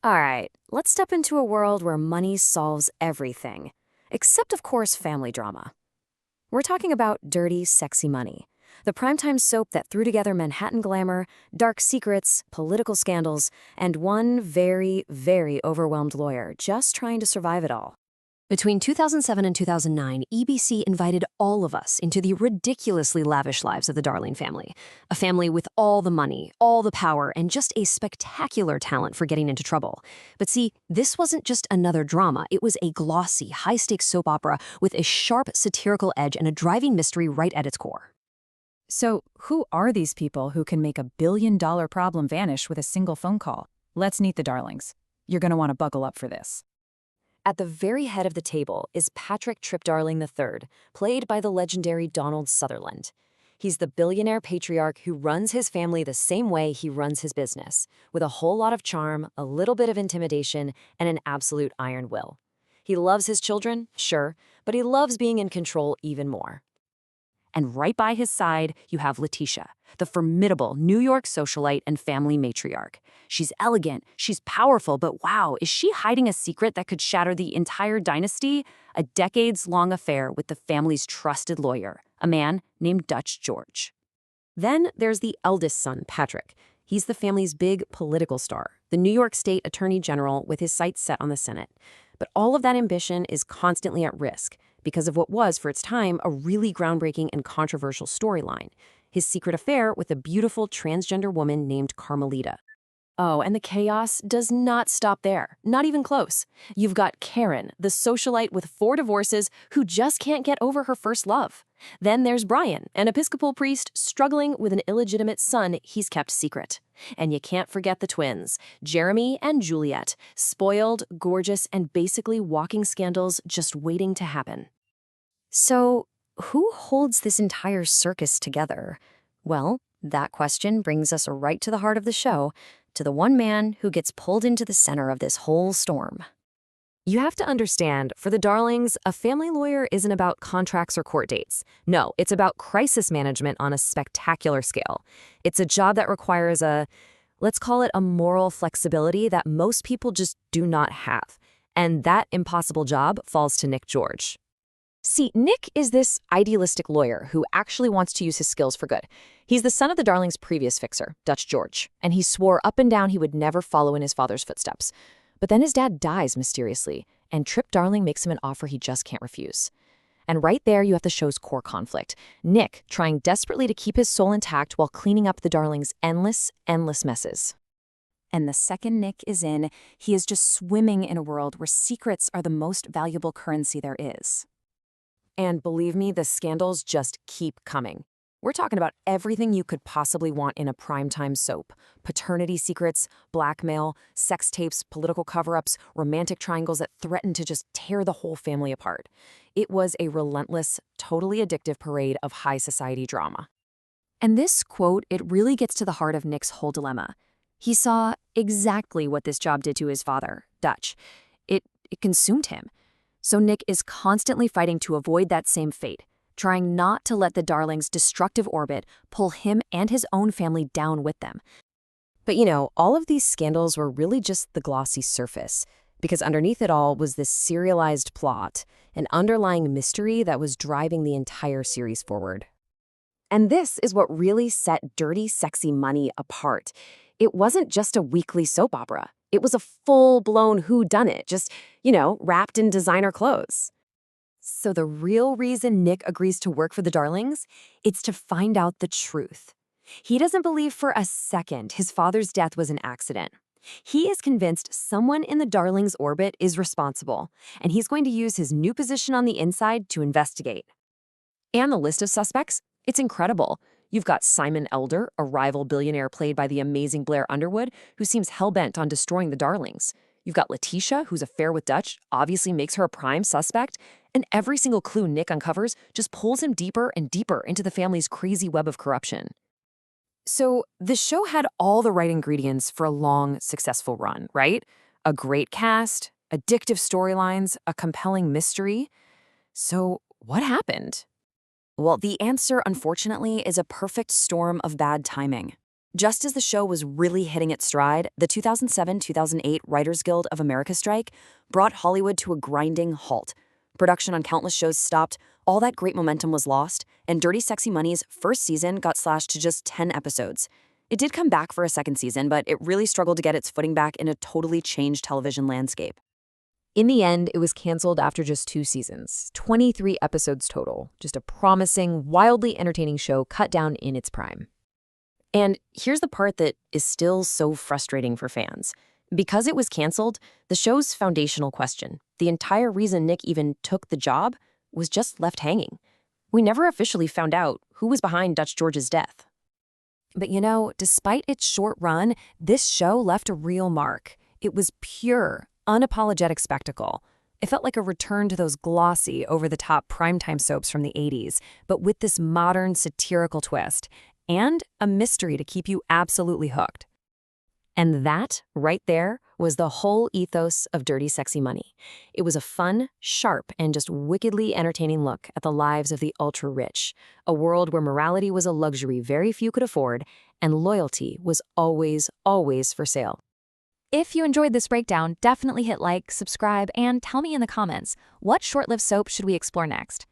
All right, let's step into a world where money solves everything, except, of course, family drama. We're talking about Dirty, Sexy Money, the primetime soap that threw together Manhattan glamour, dark secrets, political scandals, and one very, very overwhelmed lawyer just trying to survive it all. Between 2007 and 2009, EBC invited all of us into the ridiculously lavish lives of the Darling family, a family with all the money, all the power, and just a spectacular talent for getting into trouble. But see, this wasn't just another drama. It was a glossy, high-stakes soap opera with a sharp satirical edge and a driving mystery right at its core. So, who are these people who can make a billion-dollar problem vanish with a single phone call? Let's meet the Darlings. You're going to want to buckle up for this. At the very head of the table is Patrick Trip-Darling III, played by the legendary Donald Sutherland. He's the billionaire patriarch who runs his family the same way he runs his business, with a whole lot of charm, a little bit of intimidation, and an absolute iron will. He loves his children, sure, but he loves being in control even more. And right by his side, you have Letitia, the formidable New York socialite and family matriarch. She's elegant, she's powerful, but wow, is she hiding a secret that could shatter the entire dynasty? A decades-long affair with the family's trusted lawyer, a man named Dutch George. Then there's the eldest son, Patrick. He's the family's big political star, the New York State Attorney General with his sights set on the Senate. But all of that ambition is constantly at risk because of what was, for its time, a really groundbreaking and controversial storyline, his secret affair with a beautiful transgender woman named Carmelita. Oh, and the chaos does not stop there, not even close. You've got Karen, the socialite with 4 divorces who just can't get over her first love. Then there's Brian, an Episcopal priest struggling with an illegitimate son he's kept secret. And you can't forget the twins, Jeremy and Juliet, spoiled, gorgeous, and basically walking scandals just waiting to happen. So, who holds this entire circus together? Well, that question brings us right to the heart of the show, to the one man who gets pulled into the center of this whole storm. You have to understand, for the Darlings, a family lawyer isn't about contracts or court dates. No, it's about crisis management on a spectacular scale. It's a job that requires let's call it a moral flexibility that most people just do not have. And that impossible job falls to Nick George. See, Nick is this idealistic lawyer who actually wants to use his skills for good. He's the son of the Darlings' previous fixer, Dutch George, and he swore up and down he would never follow in his father's footsteps. But then his dad dies mysteriously, and Trip Darling makes him an offer he just can't refuse. And right there you have the show's core conflict. Nick trying desperately to keep his soul intact while cleaning up the Darlings' endless messes. And the second Nick is in, he is just swimming in a world where secrets are the most valuable currency there is. And believe me, the scandals just keep coming. We're talking about everything you could possibly want in a primetime soap. Paternity secrets, blackmail, sex tapes, political cover-ups, romantic triangles that threaten to just tear the whole family apart. It was a relentless, totally addictive parade of high society drama. And this quote, it really gets to the heart of Nick's whole dilemma. He saw exactly what this job did to his father, Dutch. It consumed him. So Nick is constantly fighting to avoid that same fate, trying not to let the Darlings' destructive orbit pull him and his own family down with them. But you know, all of these scandals were really just the glossy surface, because underneath it all was this serialized plot, an underlying mystery that was driving the entire series forward. And this is what really set Dirty, Sexy Money apart. It wasn't just a weekly soap opera. It was a full-blown whodunit, just, wrapped in designer clothes. So the real reason Nick agrees to work for the Darlings, it's to find out the truth. He doesn't believe for a second his father's death was an accident. He is convinced someone in the Darlings' orbit is responsible, and he's going to use his new position on the inside to investigate. And the list of suspects? It's incredible. You've got Simon Elder, a rival billionaire played by the amazing Blair Underwood, who seems hell-bent on destroying the Darlings. You've got Letitia, whose affair with Dutch obviously makes her a prime suspect, and every single clue Nick uncovers just pulls him deeper and deeper into the family's crazy web of corruption. So the show had all the right ingredients for a long, successful run, right? A great cast, addictive storylines, a compelling mystery. So what happened? Well, the answer, unfortunately, is a perfect storm of bad timing. Just as the show was really hitting its stride, the 2007-2008 Writers Guild of America strike brought Hollywood to a grinding halt. Production on countless shows stopped, all that great momentum was lost, and Dirty Sexy Money's first season got slashed to just 10 episodes. It did come back for a second season, but it really struggled to get its footing back in a totally changed television landscape. In the end, it was canceled after just 2 seasons, 23 episodes total, just a promising, wildly entertaining show cut down in its prime. And here's the part that is still so frustrating for fans. Because it was canceled, the show's foundational question, the entire reason Nick even took the job, was just left hanging. We never officially found out who was behind Dutch George's death. But you know, despite its short run, this show left a real mark. It was pure, unapologetic spectacle. It felt like a return to those glossy, over-the-top primetime soaps from the 80s, but with this modern, satirical twist, and a mystery to keep you absolutely hooked. And that, right there, was the whole ethos of Dirty Sexy Money. It was a fun, sharp, and just wickedly entertaining look at the lives of the ultra-rich, a world where morality was a luxury very few could afford, and loyalty was always, always for sale. If you enjoyed this breakdown, definitely hit like, subscribe, and tell me in the comments, what short-lived soap should we explore next?